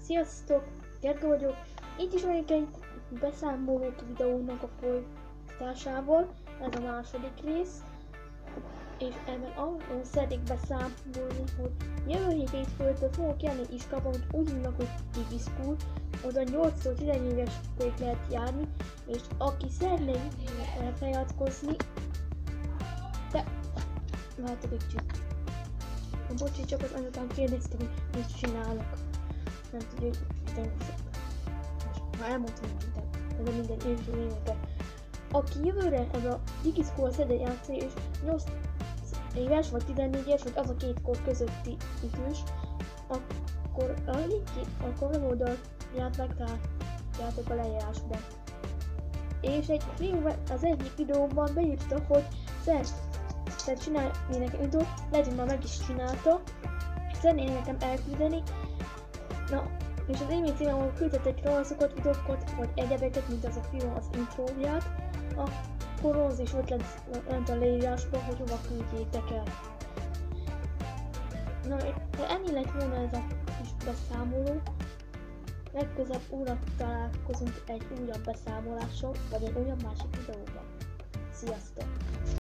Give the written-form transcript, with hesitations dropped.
Sziasztok, Gergő vagyok. Itt is vagyok egy beszámolót videónak a folytatásával. Ez a második rész. És ebben arról szeretnék beszámolni, hogy jövő hétfőtől fogok járni iskolába, amit úgy hívnak, hogy Digi School. Oda 8-tól 14 éves korig lehet járni, és aki szeretné feljátkozni, de vártok egy kicsit. Bocsi, csak az anyukám kérdezte, hogy mit csinálok. Nem tudja, hogy most már elmondtam, hogy de minden évről. Aki jövőre ez a Digi School szeretne játszani, és 8 éves vagy 14-es, vagy az a két kor közötti idős, akkor a weboldalt megtaláljátok a leírásban. És egy fiú az egyik videóban beírta, hogy szeretne csinálni nekem videót, lehet, hogy már meg is csinálta, szeretné nekem elküldeni. Na, és az e-mail címem, ahol küldtetek rajzokat, videókat, vagy egyebeket, mint az a fiú az intróját, akkor az is ott lent a leírásban, hogy hova küldjétek el. Na, ennyi lett volna ez a kis beszámoló. Legközelebb újra találkozunk egy újabb beszámolással, vagy egy újabb másik videóban. Sziasztok!